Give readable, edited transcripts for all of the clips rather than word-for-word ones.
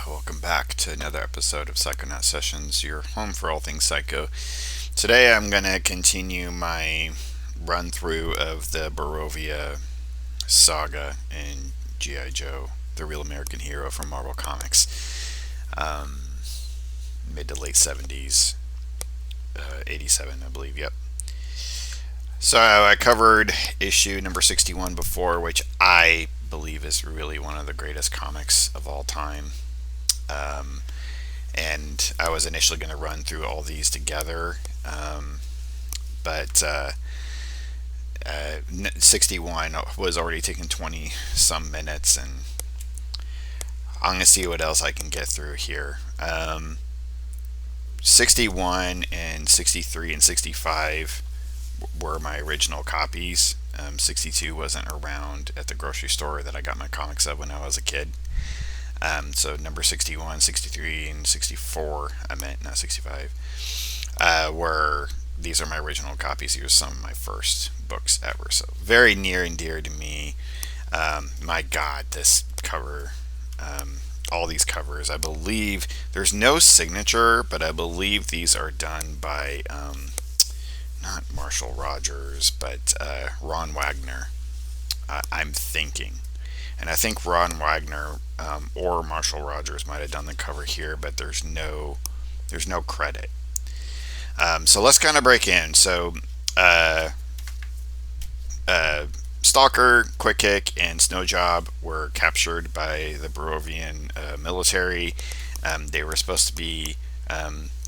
Welcome back to another episode of Psychonaut Sessions, your home for all things psycho. Today I'm going to continue my run through of the Borovia Saga in G.I. Joe, the Real American Hero from Marvel Comics, um, mid to late 70s, 87, I believe, yep. So I covered issue number 61 before, which I believe is really one of the greatest comics of all time. Um, and I was initially going to run through all these together, but 61 was already taking 20 some minutes, and I'm going to see what else I can get through here. 61 and 63 and 65 were my original copies. 62 wasn't around at the grocery store that I got my comics of when I was a kid. So number 61, 63, and 64, I meant, not 65, these are my original copies. These are some of my first books ever. So very near and dear to me. My God, this cover, all these covers, I believe, there's no signature, but I believe these are done by, not Marshall Rogers, but Ron Wagner, I'm thinking. And I think Ron Wagner or Marshall Rogers might have done the cover here, but there's no credit. So let's kind of break in. So Stalker, Quick Kick, and Snowjob were captured by the Borovian military. They were supposed to be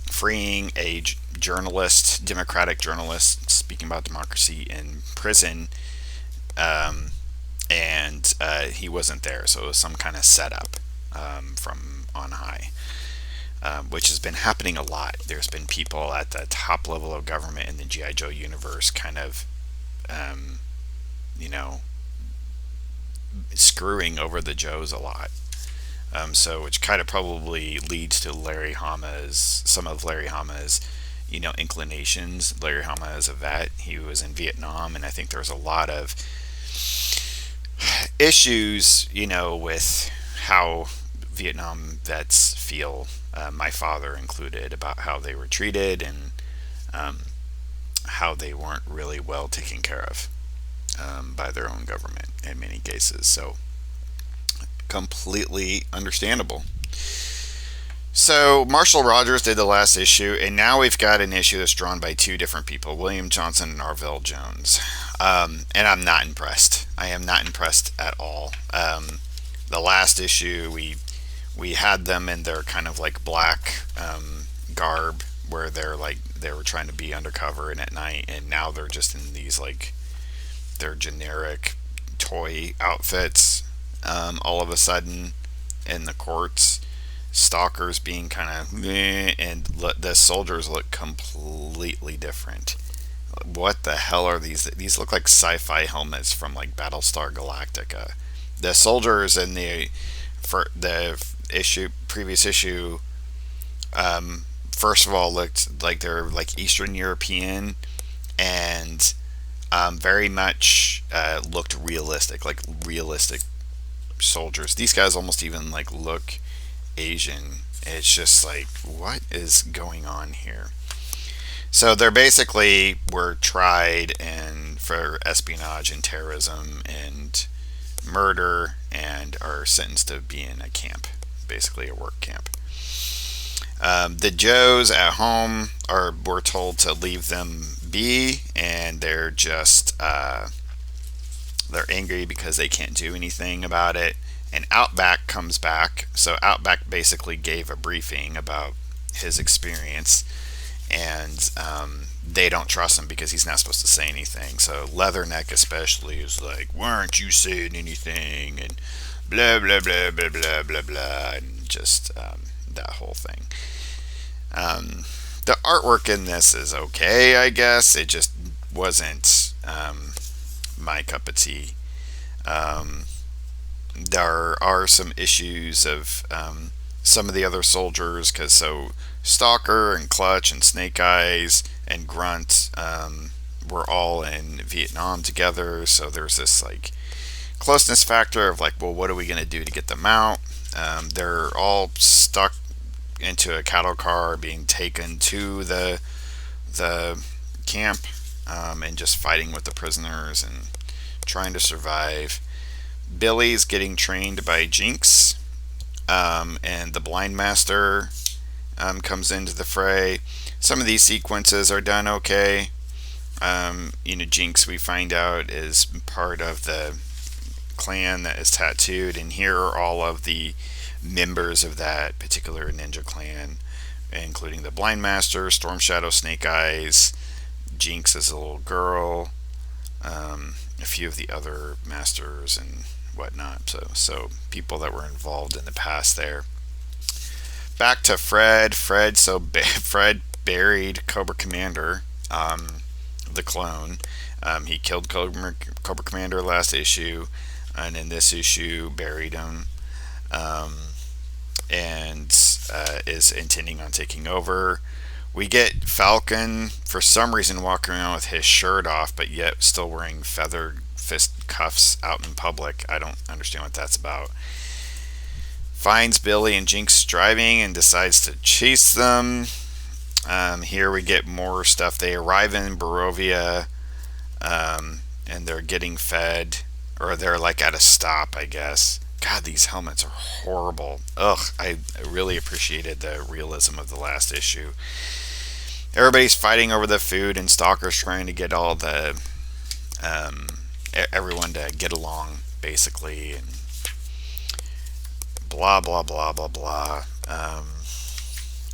freeing a journalist, democratic journalist, speaking about democracy in prison. And he wasn't there, so it was some kind of setup from on high, which has been happening a lot. There's been people at the top level of government in the G.I. Joe universe kind of, you know, screwing over the Joes a lot. So which kind of probably leads to some of Larry Hama's, inclinations. Larry Hama is a vet. He was in Vietnam, and I think there's a lot of issues, with how Vietnam vets feel, my father included, about how they were treated and how they weren't really well taken care of by their own government in many cases. So, completely understandable. So, Marshall Rogers did the last issue, and now we've got an issue that's drawn by two different people, William Johnson and Arvell Jones. And I'm not impressed. I am not impressed at all. The last issue, we had them in their kind of like black garb, where they were trying to be undercover and at night, and now they're just in these like their generic toy outfits. All of a sudden, in the courts, Stalker's being kind of and the soldiers look completely different. What the hell are these? These look like sci-fi helmets from like Battlestar Galactica. The soldiers in the previous issue, first of all, looked like they're like Eastern European, and very much looked realistic, like realistic soldiers. These guys almost even like look Asian. It's just like, what is going on here? So they're basically were tried for espionage and terrorism and murder, and are sentenced to be in a camp, basically a work camp. The Joes at home were told to leave them be, and they're just they're angry because they can't do anything about it. And Outback comes back. So Outback basically gave a briefing about his experience, and they don't trust him because he's not supposed to say anything. So Leatherneck especially is like, "Why aren't you saying anything?" and blah blah blah blah blah blah blah, and just that whole thing. The artwork in this is okay, I guess. It just wasn't my cup of tea. There are some issues of some of the other soldiers, because Stalker and Clutch and Snake Eyes and Grunt were all in Vietnam together, so there's this like closeness factor of like, well, what are we going to do to get them out? They're all stuck into a cattle car being taken to the camp, and just fighting with the prisoners and trying to survive. Billy's getting trained by Jinx, and the blind master comes into the fray. Some of these sequences are done okay. Jinx, we find out, is part of the clan that is tattooed, and here are all of the members of that particular ninja clan, including the blind master, Storm Shadow, Snake Eyes, Jinx as a little girl, a few of the other masters and whatnot. So people that were involved in the past there. Back to Fred. Fred buried Cobra Commander, the clone. He killed Cobra Commander last issue, and in this issue buried him, and is intending on taking over. We get Falcon for some reason walking around with his shirt off, but yet still wearing feathered fist cuffs out in public. I don't understand what that's about. Finds Billy and Jinx driving and decides to chase them. Here we get more stuff. They arrive in Borovia, and they're getting fed, or they're like at a stop, I guess. God, these helmets are horrible. Ugh, I really appreciated the realism of the last issue. Everybody's fighting over the food, and Stalker's trying to get all the everyone to get along, basically, and blah blah blah blah blah.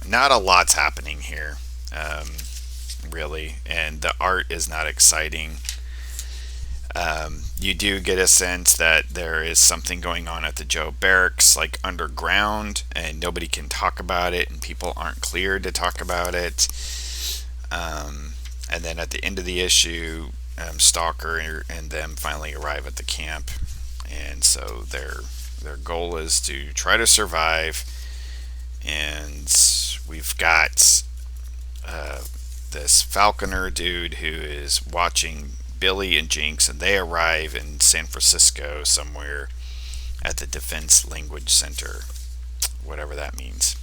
Not a lot's happening here, really, and the art is not exciting. You do get a sense that there is something going on at the Joe Barracks, like underground, and nobody can talk about it, and people aren't cleared to talk about it. And then at the end of the issue, Stalker and them finally arrive at the camp, and so their goal is to try to survive. And we've got this Falconer dude who is watching Billy and Jinx, and they arrive in San Francisco somewhere at the Defense Language Center, whatever that means,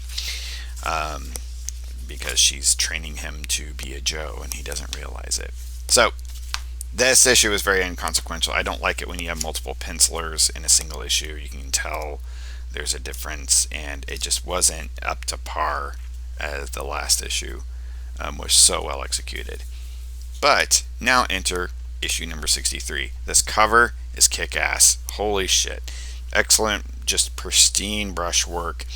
because she's training him to be a Joe, and he doesn't realize it. So this issue is very inconsequential. I don't like it when you have multiple pencilers in a single issue. You can tell there's a difference, and it just wasn't up to par as the last issue was so well executed. But now enter issue number 63. This cover is kick-ass. Holy shit. Excellent, just pristine brushwork.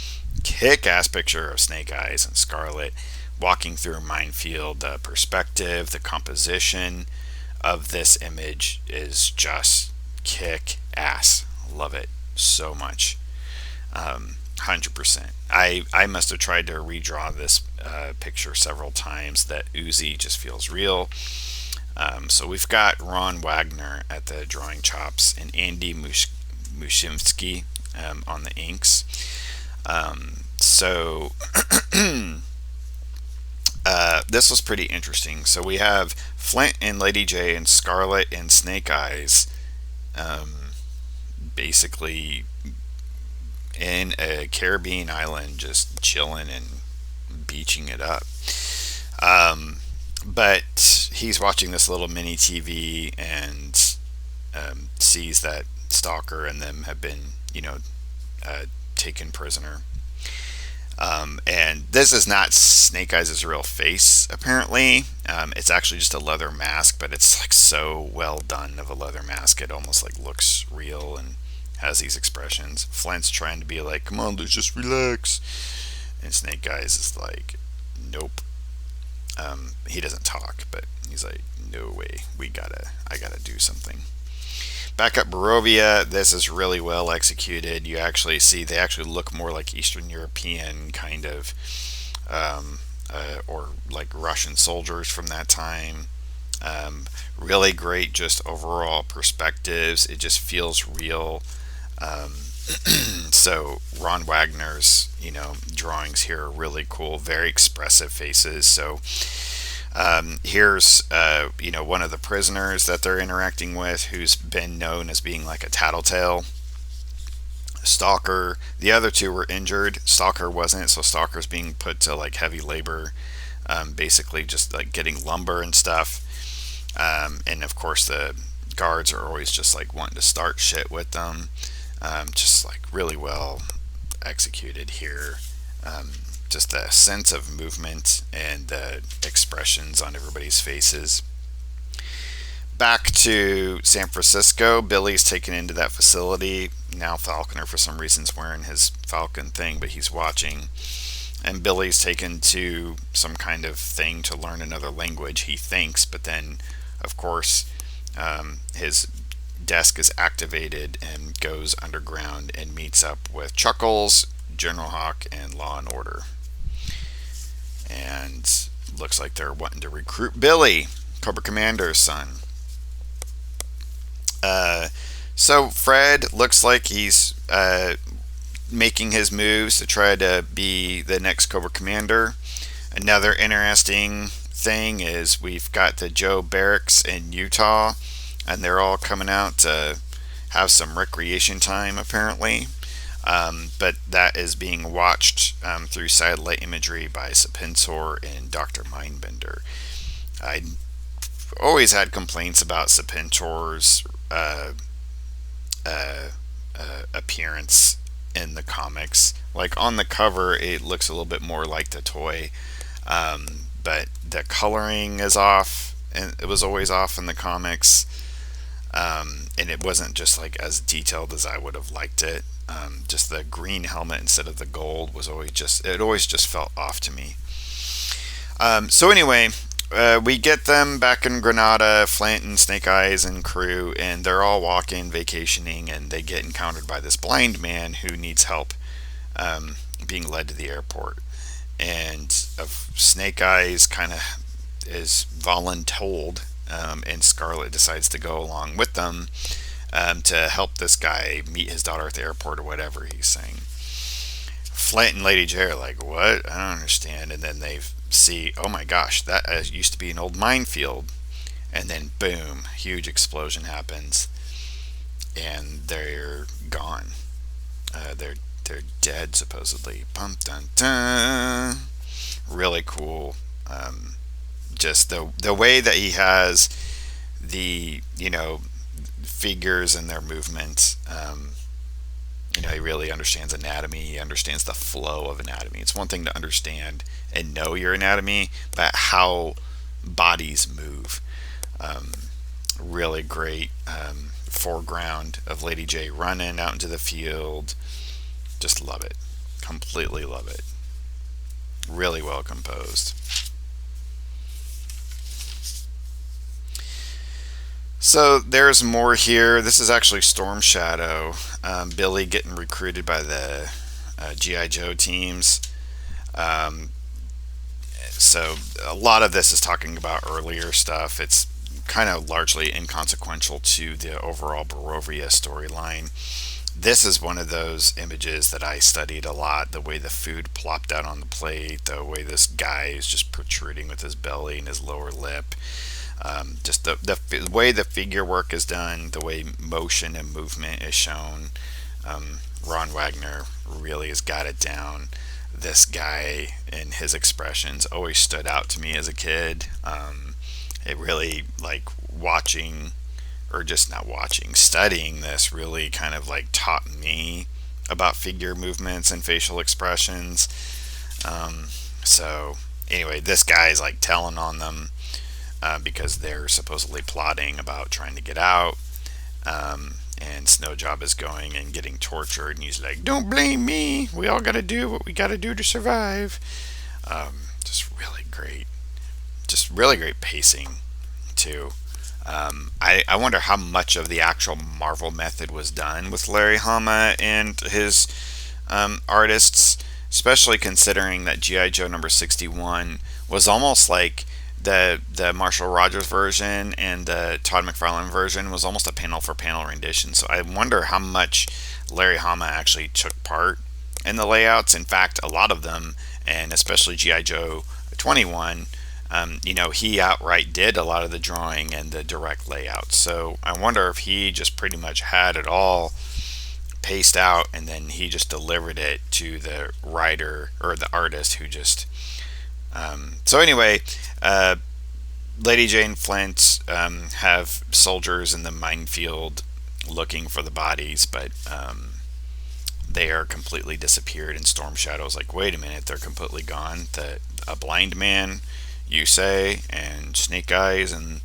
Kick-ass picture of Snake Eyes and Scarlet walking through a minefield. The perspective, the composition of this image is just kick-ass. Love it so much. 100%. I must have tried to redraw this picture several times. That Uzi just feels real. So we've got Ron Wagner at the drawing chops and Andy Mushimsky on the inks. So this was pretty interesting. So we have Flint and Lady J and Scarlet and Snake Eyes basically in a Caribbean island, just chilling and beaching it up. But he's watching this little mini TV and sees that Stalker and them have been, taken prisoner. And this is not Snake Eyes' real face, apparently. It's actually just a leather mask, but it's like so well done of a leather mask. It almost like looks real and has these expressions. Flint's trying to be like, come on, let's just relax. And Snake Eyes is like, nope. He doesn't talk, but he's like, no way, I gotta do something. Back up Borovia, this is really well executed. You actually see they actually look more like Eastern European kind of, or like Russian soldiers from that time. Really great just overall perspectives. It just feels real. So Ron Wagner's, drawings here are really cool, very expressive faces. So Here's one of the prisoners that they're interacting with, who's been known as being like a tattletale. Stalker. The other two were injured. Stalker wasn't, so Stalker's being put to like heavy labor, basically just like getting lumber and stuff. And of course, the guards are always just like wanting to start shit with them. Just like really well executed here. Just the sense of movement and the expressions on everybody's faces. Back to San Francisco, Billy's taken into that facility. Now Falconer, for some reason, is wearing his Falcon thing, but he's watching. And Billy's taken to some kind of thing to learn another language, he thinks, but then, of course, his desk is activated and goes underground and meets up with Chuckles, General Hawk, and Law and Order. And looks like they're wanting to recruit Billy, Cobra Commander's son. So Fred looks like he's making his moves to try to be the next Cobra Commander. Another interesting thing is we've got the Joe Barracks in Utah, and they're all coming out to have some recreation time, apparently. But that is being watched through satellite imagery by Serpentor and Dr. Mindbender. I always had complaints about Serpentor's appearance in the comics. Like on the cover, it looks a little bit more like the toy, but the coloring is off, and it was always off in the comics. And it wasn't just like as detailed as I would have liked it. Just the green helmet instead of the gold was always just felt off to me. So anyway, we get them back in Granada, Flint and Snake Eyes and crew, and they're all walking, vacationing, and they get encountered by this blind man who needs help being led to the airport. And Snake Eyes kind of is voluntold, and Scarlet decides to go along with them to help this guy meet his daughter at the airport or whatever he's saying. Flint and Lady J are like, what? I don't understand. And then they see, oh my gosh, that used to be an old minefield. And then boom, huge explosion happens, and they're gone. They're dead supposedly. Bum dun dun. Really cool. Just the way that he has the figures and their movement. He really understands anatomy. He understands the flow of anatomy. It's one thing to understand and know your anatomy, but how bodies move. Really great foreground of Lady J running out into the field. Just love it. Completely love it. Really well composed. So there's more here. This is actually Storm Shadow. Billy getting recruited by the G.I. Joe teams. So a lot of this is talking about earlier stuff. It's kind of largely inconsequential to the overall Borovia storyline. This is one of those images that I studied a lot. The way the food plopped out on the plate, the way this guy is just protruding with his belly and his lower lip. Just the way the figure work is done, the way motion and movement is shown. Ron Wagner really has got it down. This guy and his expressions always stood out to me as a kid. It really, like, watching, or just not watching, studying this really kind of like taught me about figure movements and facial expressions. So anyway, this guy is like telling on them because they're supposedly plotting about trying to get out. And Snowjob is going and getting tortured, and he's like, don't blame me, we all gotta do what we gotta do to survive. Just really great pacing too. I wonder how much of the actual Marvel method was done with Larry Hama and his artists, especially considering that G.I. Joe number 61 was almost like the Marshall Rogers version, and the Todd McFarlane version was almost a panel for panel rendition. So I wonder how much Larry Hama actually took part in the layouts. In fact, a lot of them, and especially G.I. Joe 21, He outright did a lot of the drawing and the direct layout. So I wonder if he just pretty much had it all paced out and then he just delivered it to the writer or the artist who just. So anyway, Lady Jane Flint have soldiers in the minefield looking for the bodies, but they are completely disappeared. And Storm Shadow's like, wait a minute, they're completely gone. A blind man, you say, and Snake Eyes and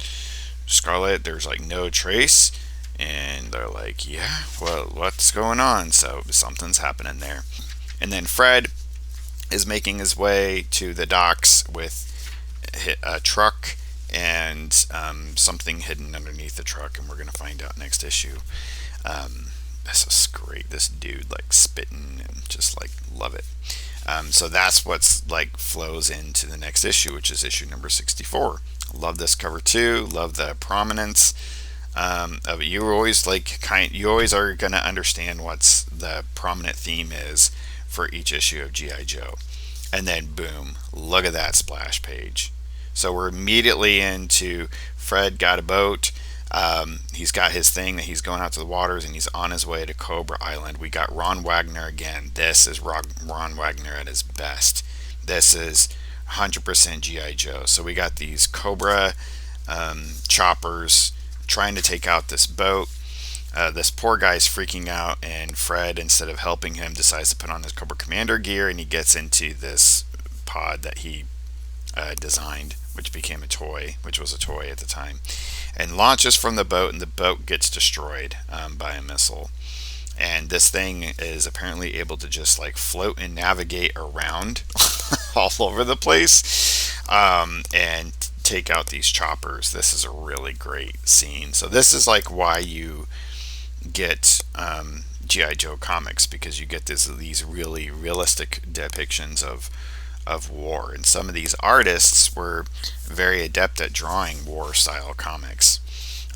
Scarlet, there's like no trace. And they're like, yeah, well, what's going on? So something's happening there. And then Fred is making his way to the docks with a truck and something hidden underneath the truck, and we're going to find out next issue. This is great. This dude like spitting and just like love it. So that's what's like flows into the next issue, which is issue number 64. Love this cover too. Love the prominence of it. You always you always are going to understand what's the prominent theme is for each issue of G.I. Joe. And then boom, look at that splash page. So we're immediately into Fred got a boat. He's got his thing that he's going out to the waters and he's on his way to Cobra Island. We got Ron Wagner again. This is Ron Wagner at his best. This is 100% G.I. Joe. So we got these Cobra choppers trying to take out this boat. This poor guy's freaking out, and Fred, instead of helping him, decides to put on his Cobra Commander gear, and he gets into this pod that he designed, which became a toy, which was a toy at the time, and launches from the boat, and the boat gets destroyed by a missile. And this thing is apparently able to just like float and navigate around all over the place and take out these choppers. This is a really great scene. So this is like why you get G.I. Joe comics, because you get these really realistic depictions of war, and some of these artists were very adept at drawing war style comics,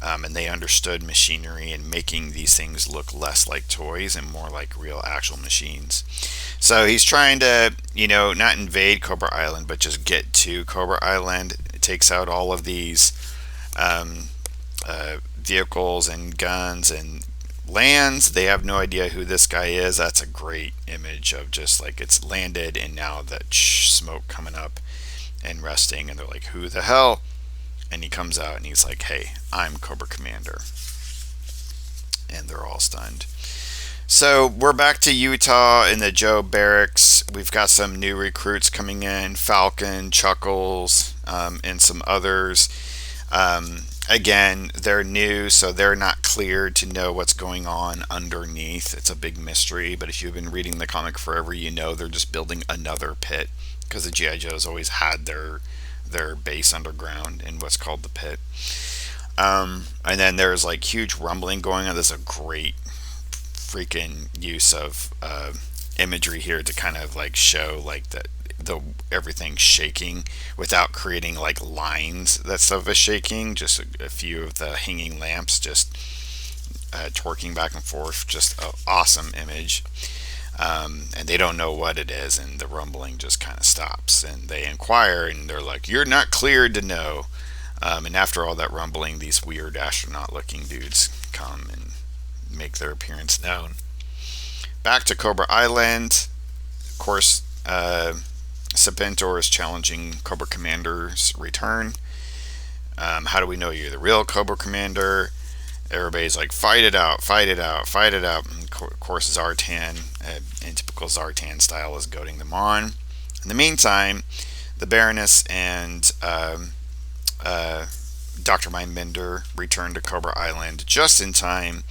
and they understood machinery and making these things look less like toys and more like real actual machines. So he's trying to not invade Cobra Island, but just get to Cobra Island. It takes out all of these vehicles and guns and lands. They have no idea who this guy is. That's a great image of just like it's landed and now that smoke coming up and resting, and they're like, who the hell? And he comes out and he's like, hey, I'm Cobra Commander. And they're all stunned. So we're back to Utah in the Joe barracks. We've got some new recruits coming in, Falcon, Chuckles, and some others. Again, they're new, so they're not cleared to know what's going on underneath. It's a big mystery, but if you've been reading the comic forever, you know they're just building another pit, because the G.I. Joes always had their base underground in what's called the pit. And then there's like huge rumbling going on. There's a great freaking use of imagery here to kind of like show like the everything shaking without creating like lines that stuff is shaking. Just a few of the hanging lamps just torquing back and forth. Just an awesome image. And they don't know what it is, and the rumbling just kind of stops, and they inquire and they're like, you're not cleared to know. And after all that rumbling, these weird astronaut looking dudes come and make their appearance known. Back to Cobra Island. Of course, Serpentor is challenging Cobra Commander's return. How do we know you're the real Cobra Commander? Everybody's like, fight it out, fight it out, fight it out. And of course, Zartan, in typical Zartan style, is goading them on. In the meantime, the Baroness and Dr. Mindbender return to Cobra Island just in time,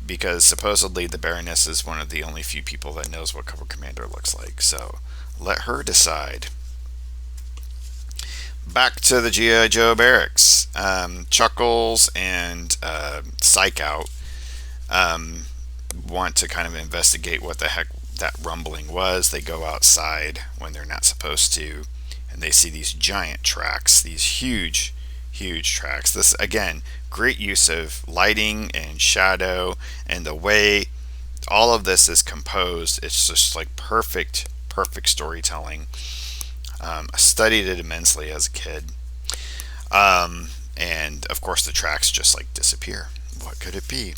because supposedly the Baroness is one of the only few people that knows what Cobra Commander looks like. So let her decide. Back to the G.I. Joe barracks. Chuckles and Psychout want to kind of investigate what the heck that rumbling was. They go outside when they're not supposed to, and they see these giant tracks, these huge tracks. This, again, great use of lighting and shadow, and the way all of this is composed. It's just like perfect storytelling. I studied it immensely as a kid. And of course, the tracks just like disappear. What could it be?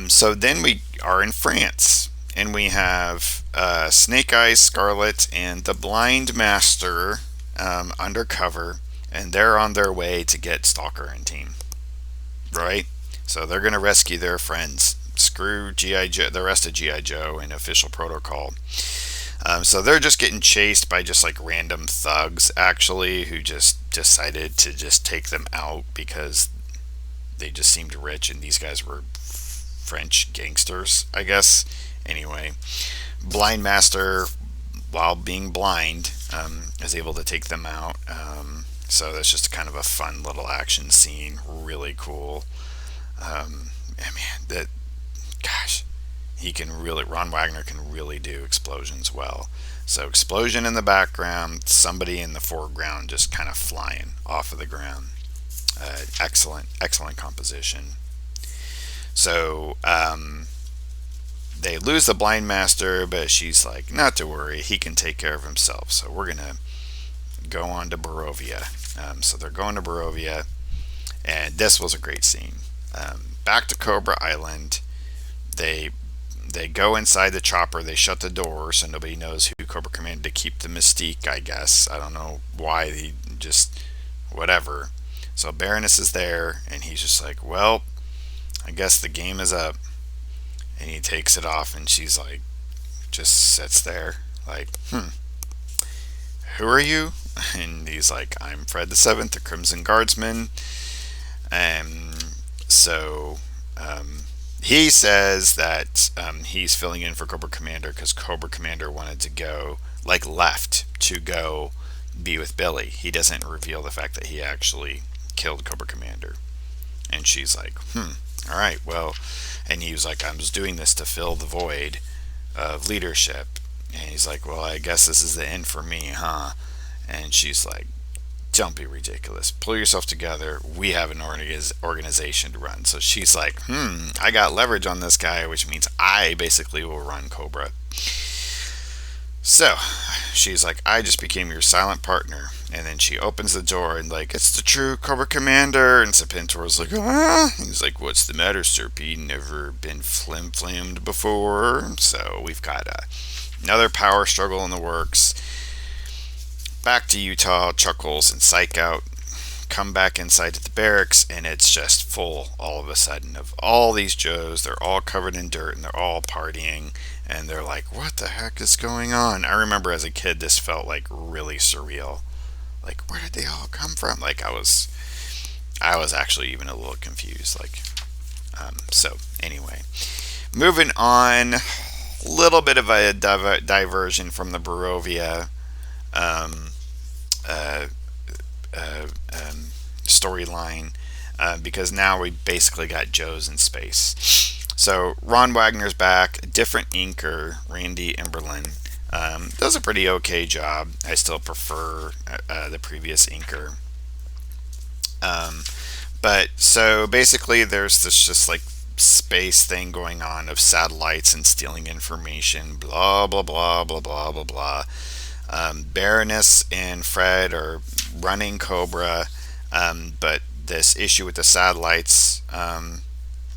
So then we are in France, and we have Snake Eyes, Scarlet, and the Blind Master undercover, and they're on their way to get Stalker and team. Right? So they're going to rescue their friends. Screw GI Joe, the rest of GI Joe and Official Protocol. So they're just getting chased by just like random thugs, actually, who just decided to just take them out because they just seemed rich, and these guys were French gangsters, I guess. Anyway, Blind Master, while being blind, is able to take them out. So that's just kind of a fun little action scene. Really cool. And man, that, gosh, Ron Wagner can really do explosions well. So explosion in the background, somebody in the foreground just kind of flying off of the ground. Excellent composition. So they lose the Blind Master, but she's like, not to worry, he can take care of himself. So we're gonna go on to Borovia. So they're going to Borovia, and this was a great scene. Back to Cobra Island. They go inside the chopper. They shut the door so nobody knows who Cobra Commander, to keep the mystique, I guess. I don't know why. He just whatever. So Baroness is there, and he's just like, well, I guess the game is up. And he takes it off, and she's like, just sits there like, who are you? And he's like, I'm Fred the Seventh, the Crimson Guardsman. And so he says that he's filling in for Cobra Commander because Cobra Commander wanted to go, like, left to go be with Billy. He doesn't reveal the fact that he actually killed Cobra Commander. And she's like, all right, well. And he was like, I was doing this to fill the void of leadership. And he's like, well, I guess this is the end for me, huh? And she's like, don't be ridiculous. Pull yourself together. We have an organization to run. So she's like, I got leverage on this guy, which means I basically will run Cobra. So she's like, I just became your silent partner. And then she opens the door and like, it's the true Cobra Commander. And Serpentor's like, ah. He's like, what's the matter, Serpy? Never been flim-flammed before. So we've got another power struggle in the works. Back to Utah, Chuckles and Psych Out come back inside the barracks, and it's just full all of a sudden of all these Joes. They're all covered in dirt, and they're all partying, and they're like, what the heck is going on? I remember as a kid, this felt like really surreal. Like, where did they all come from? Like, I was actually even a little confused. Like, so anyway, moving on, a little bit of a diversion from the Borovia storyline, because now we basically got Joes in space. So Ron Wagner's back, different inker, Randy Emberlin, does a pretty okay job. I still prefer the previous inker. But so basically there's this just like space thing going on of satellites and stealing information, blah blah blah blah blah blah blah. Baroness and Fred are running Cobra, but this issue with the satellites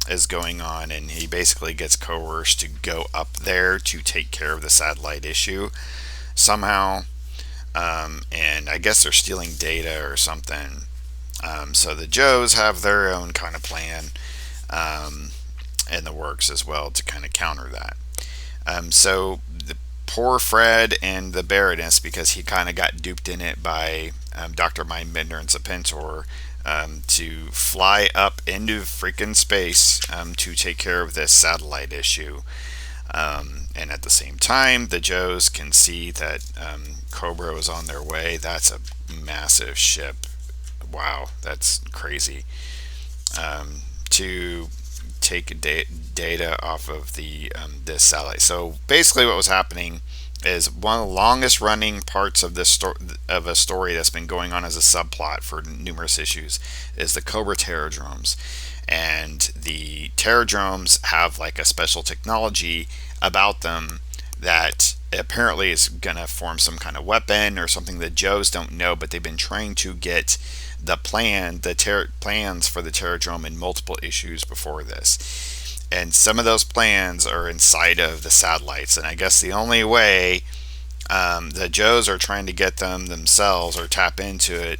is going on, and he basically gets coerced to go up there to take care of the satellite issue somehow. And I guess they're stealing data or something. So the Joes have their own kind of plan in the works as well to kind of counter that. So the poor Fred and the Baroness, because he kind of got duped in it by Dr. Mindbender and Serpentor, to fly up into freaking space to take care of this satellite issue. And at the same time, the Joes can see that Cobra is on their way. That's a massive ship. Wow, that's crazy. To take data off of the this satellite. So basically, what was happening is one of the longest running parts of this of a story that's been going on as a subplot for numerous issues is the Cobra Terradromes. And the Terradromes have like a special technology about them that apparently is going to form some kind of weapon or something the Joes don't know, but they've been trying to get plans for the Terradrome in multiple issues before this. And some of those plans are inside of the satellites. And I guess the only way the Joes are trying to get them themselves or tap into it,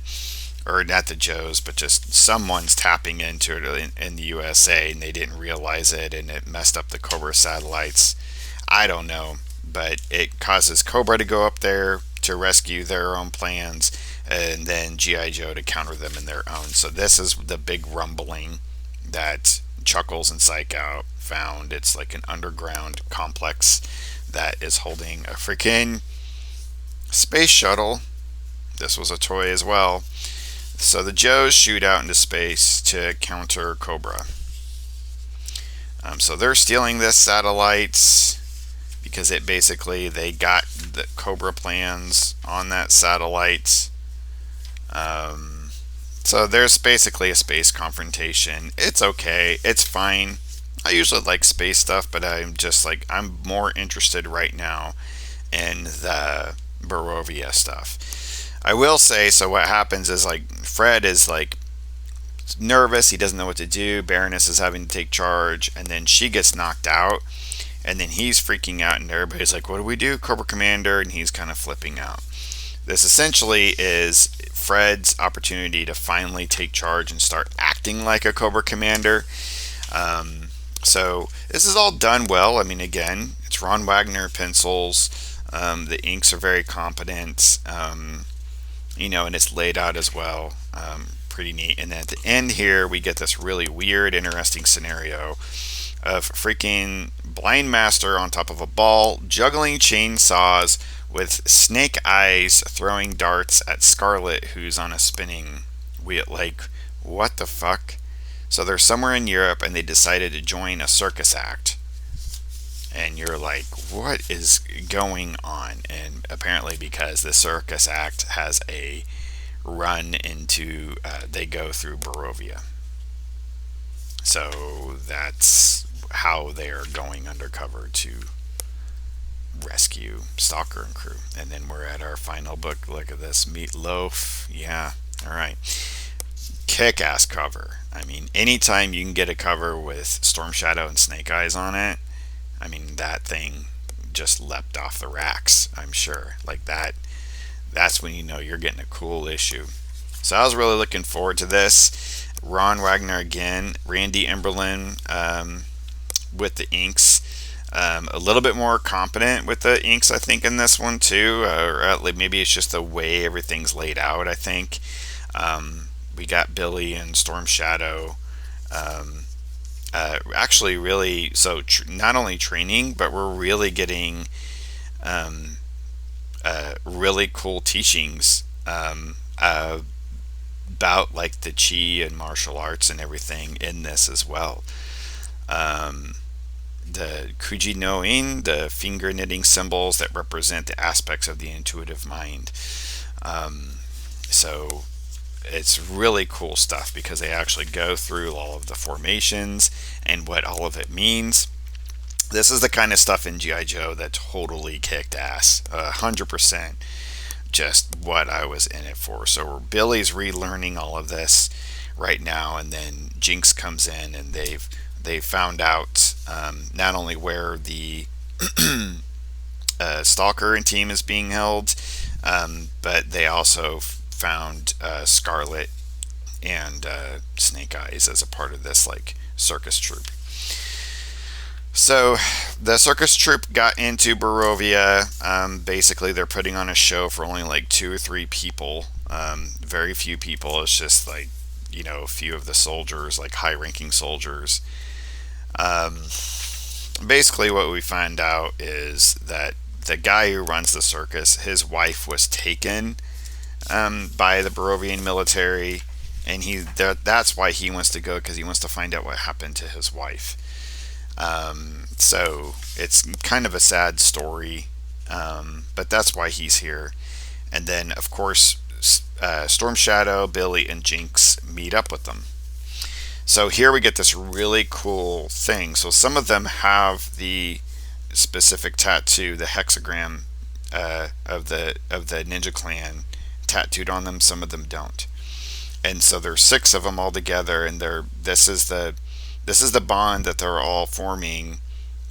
or not the Joes, but just someone's tapping into it in the USA and they didn't realize it and it messed up the Cobra satellites. I don't know, but it causes Cobra to go up there to rescue their own plans and then G.I. Joe to counter them in their own. So this is the big rumbling that Chuckles and Psychout found. It's like an underground complex that is holding a freaking space shuttle. This was a toy as well. So the Joes shoot out into space to counter Cobra. So they're stealing this satellite because it basically, they got the Cobra plans on that satellite. So there's basically a space confrontation. It's okay. It's fine. I usually like space stuff, but I'm more interested right now in the Borovia stuff. I will say, so what happens is, like, Fred is like nervous, he doesn't know what to do, Baroness is having to take charge, and then she gets knocked out, and then he's freaking out, and everybody's like, what do we do, Cobra Commander? And he's kind of flipping out. This essentially is Fred's opportunity to finally take charge and start acting like a Cobra Commander. So this is all done well. I mean, again, it's Ron Wagner pencils. The inks are very competent. And it's laid out as well. Pretty neat. And then at the end here, we get this really weird, interesting scenario of freaking Blind Master on top of a ball, juggling chainsaws with snake eyes, throwing darts at Scarlet, who's on a spinning wheel. Like, what the fuck? So they're somewhere in Europe, and they decided to join a circus act. And you're like, what is going on? And apparently because the circus act has a run into, they go through Borovia. So that's how they are going undercover to rescue Stalker and crew. And then we're at our final book. Look at this, Meatloaf. Yeah, all right. Kick-ass cover. I mean, anytime you can get a cover with Storm Shadow and Snake Eyes on it, I mean, that thing just leapt off the racks, I'm sure. Like that's when you know you're getting a cool issue. So I was really looking forward to this. Ron Wagner again, Randy Emberlin with the inks. A little bit more competent with the inks, I think, in this one too. Or at least maybe it's just the way everything's laid out, I think. We got Billy and Storm Shadow. Actually really, so not only training, but we're really getting really cool teachings about like the chi and martial arts and everything in this as well. The kuji no in, the finger knitting symbols that represent the aspects of the intuitive mind. So it's really cool stuff because they actually go through all of the formations and what all of it means. This is the kind of stuff in G.I. Joe that totally kicked ass. 100% just what I was in it for. So Billy's relearning all of this right now, and then Jinx comes in and they've found out not only where the Stalker and team is being held, but they also found Scarlet and Snake Eyes as a part of this like circus troupe. So the circus troupe got into Borovia. Basically they're putting on a show for only like 2 or 3 people, very few people. It's just like, a few of the soldiers, like high ranking soldiers. Basically what we find out is that the guy who runs the circus, his wife was taken by the Borovian military, and that's why he wants to go, because he wants to find out what happened to his wife. So it's kind of a sad story, but that's why he's here. And then of course Storm Shadow, Billy, and Jinx meet up with them. So here we get this really cool thing. So some of them have the specific tattoo, the hexagram of the Ninja Clan tattooed on them. Some of them don't, and so there's six of them all together, and this is the bond that they're all forming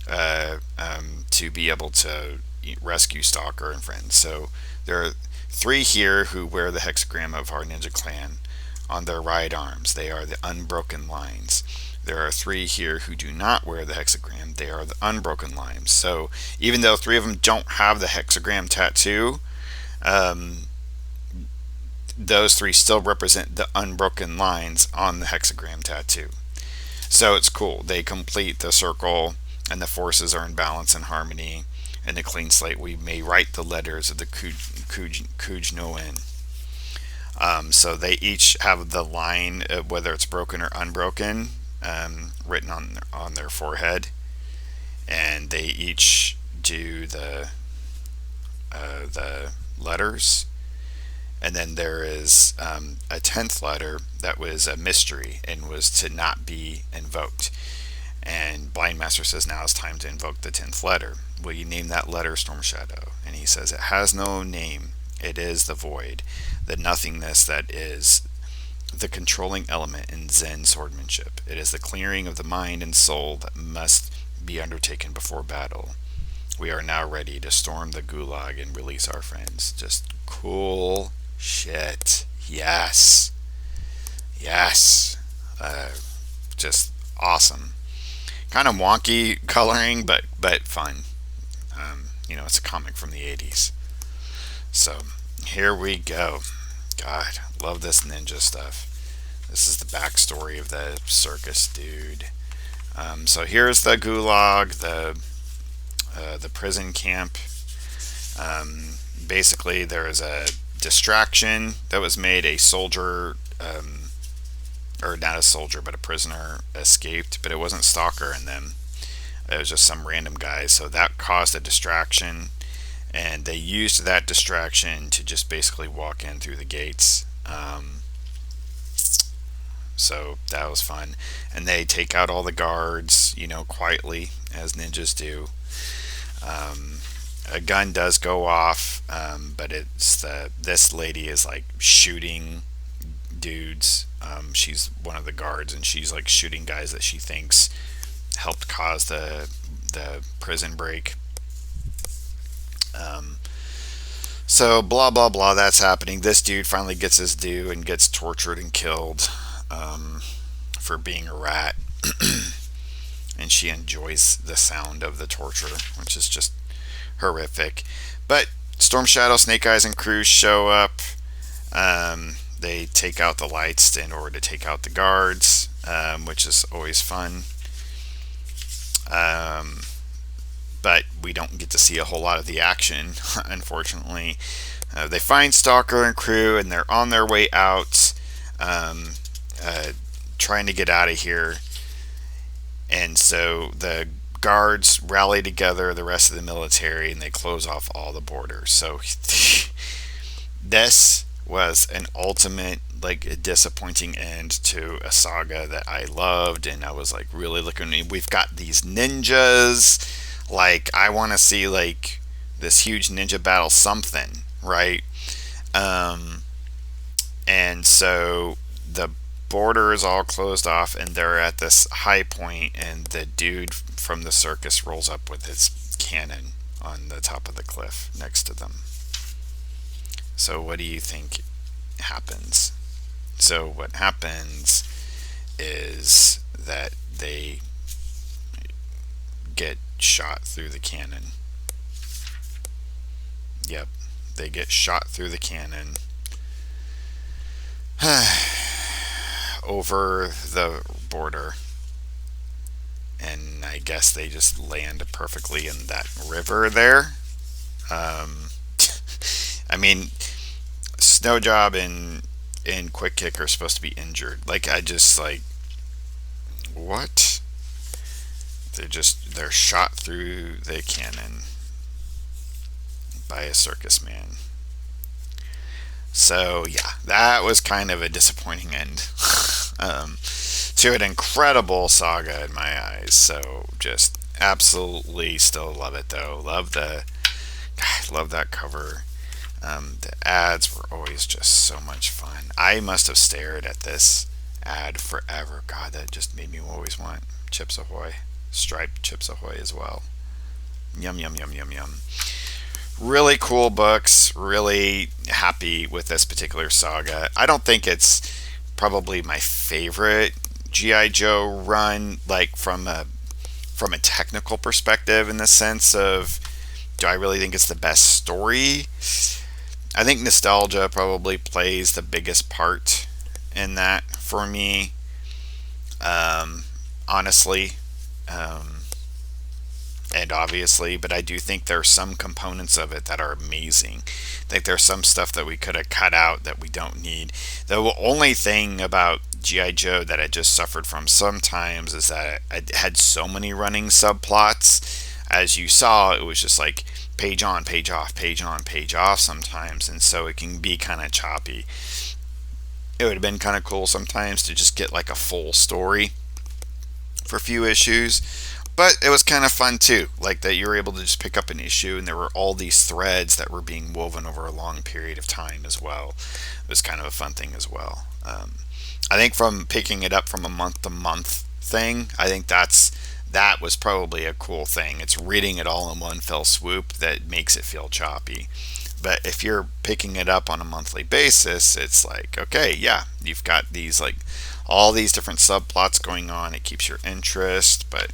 to be able to rescue Stalker and friends. So there are three here who wear the hexagram of our Ninja Clan on their right arms. They are the unbroken lines. There are three here who do not wear the hexagram. They are the unbroken lines. So even though three of them don't have the hexagram tattoo, um, those three still represent the unbroken lines on the hexagram tattoo. So it's cool. They complete the circle, and the forces are in balance and harmony. In a clean slate, we may write the letters of the Kuj Noen. So they each have the line, whether it's broken or unbroken, written on their forehead, and they each do the letters. And then there is a 10th letter that was a mystery and was to not be invoked. And Blind Master says, now it's time to invoke the 10th letter. Will you name that letter Storm Shadow? And he says, it has no name. It is the void, the nothingness that is the controlling element in Zen swordsmanship. It is the clearing of the mind and soul that must be undertaken before battle. We are now ready to storm the gulag and release our friends. Just cool shit. Yes. Yes. Just awesome. Kind of wonky coloring, but fun. It's a comic from the 80s. So here we go. God, love this ninja stuff. This is the backstory of the circus dude. So here's the gulag, the prison camp. Basically, there is a distraction that was made. A soldier, or not a soldier, but a prisoner escaped, but it wasn't Stalker in them. It was just some random guys. So that caused a distraction, and they used that distraction to just basically walk in through the gates. So that was fun. And they take out all the guards, quietly, as ninjas do. A gun does go off, but this lady is like shooting dudes. She's one of the guards, and she's like shooting guys that she thinks helped cause the prison break. So blah blah blah, that's happening. This dude finally gets his due and gets tortured and killed for being a rat. And she enjoys the sound of the torture, which is just horrific. But Storm Shadow, Snake Eyes, and crew show up. They take out the lights in order to take out the guards, which is always fun. But we don't get to see a whole lot of the action, unfortunately. They find Stalker and crew, and they're on their way out, trying to get out of here. And so the guards rally together, the rest of the military, and they close off all the borders. So this was an ultimate, a disappointing end to a saga that I loved, and I was really looking. We've got these ninjas. I want to see this huge ninja battle, something, right? And so the border is all closed off, and they're at this high point, and the dude from the circus rolls up with his cannon on the top of the cliff next to them. So what do you think happens? So what happens is that they get shot through the cannon. Yep, they get shot through the cannon over the border, and I guess they just land perfectly in that river there. I mean, Snowjob and Quick Kick are supposed to be injured. What? They're shot through the cannon by a circus man. So yeah, that was kind of a disappointing end to an incredible saga in my eyes. So just Absolutely, still love it though. Love that cover. The ads were always just so much fun. I must have stared at this ad forever. God, that just made me always want Chips Ahoy, striped Chips Ahoy as well. Yum yum yum yum yum. Really cool books. Really happy with this particular saga. I don't think it's probably my favorite GI Joe run, like from a technical perspective, in the sense of, do I really think it's the best story? I think nostalgia probably plays the biggest part in that for me. Honestly, um, and obviously, but I do think there are some components of it that are amazing. I think there's some stuff that we could have cut out that we don't need. The only thing about GI Joe that I just suffered from sometimes is that I had so many running subplots. As you saw, it was just like page on, page off, page on, page off sometimes, and so it can be kind of choppy. It would have been kind of cool sometimes to just get like a full story for a few issues, but it was kind of fun too, like that you were able to just pick up an issue and there were all these threads that were being woven over a long period of time as well. It was kind of a fun thing as well. I think from picking it up from a month to month thing, I think that was probably a cool thing. It's reading it all in one fell swoop that makes it feel choppy. But if you're picking it up on a monthly basis, it's like, okay, yeah, you've got these like all these different subplots going on. It keeps your interest. But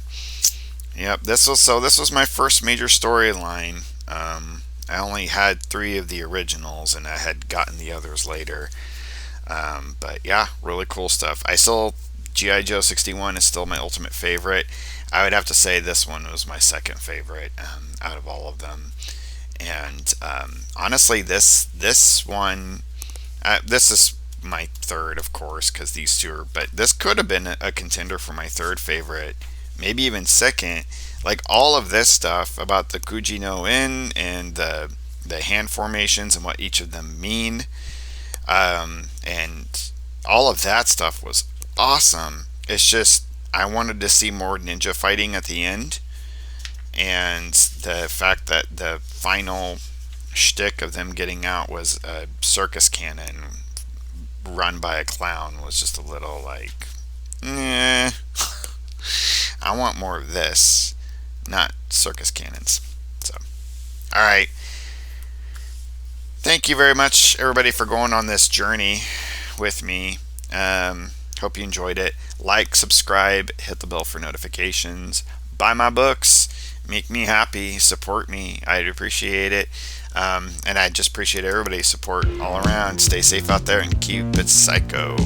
yep, this was my first major storyline. I only had three of the originals, and I had gotten the others later. But yeah, really cool stuff. I still GI Joe 61 is still my ultimate favorite. I would have to say this one was my second favorite out of all of them. And honestly, this one, this is my third, of course, because these two are. But this could have been a contender for my third favorite, maybe even second. Like all of this stuff about the Kuji no In and the hand formations and what each of them mean, and all of that stuff was awesome. It's just I wanted to see more ninja fighting at the end, and the fact that the final shtick of them getting out was a circus cannon run by a clown was just a little like, eh. I want more of this, not circus cannons. So, all right. Thank you very much, everybody, for going on this journey with me. Hope you enjoyed it. Like, subscribe, hit the bell for notifications. Buy my books. Make me happy. Support me. I'd appreciate it. And I just appreciate everybody's support all around. Stay safe out there and keep it psycho.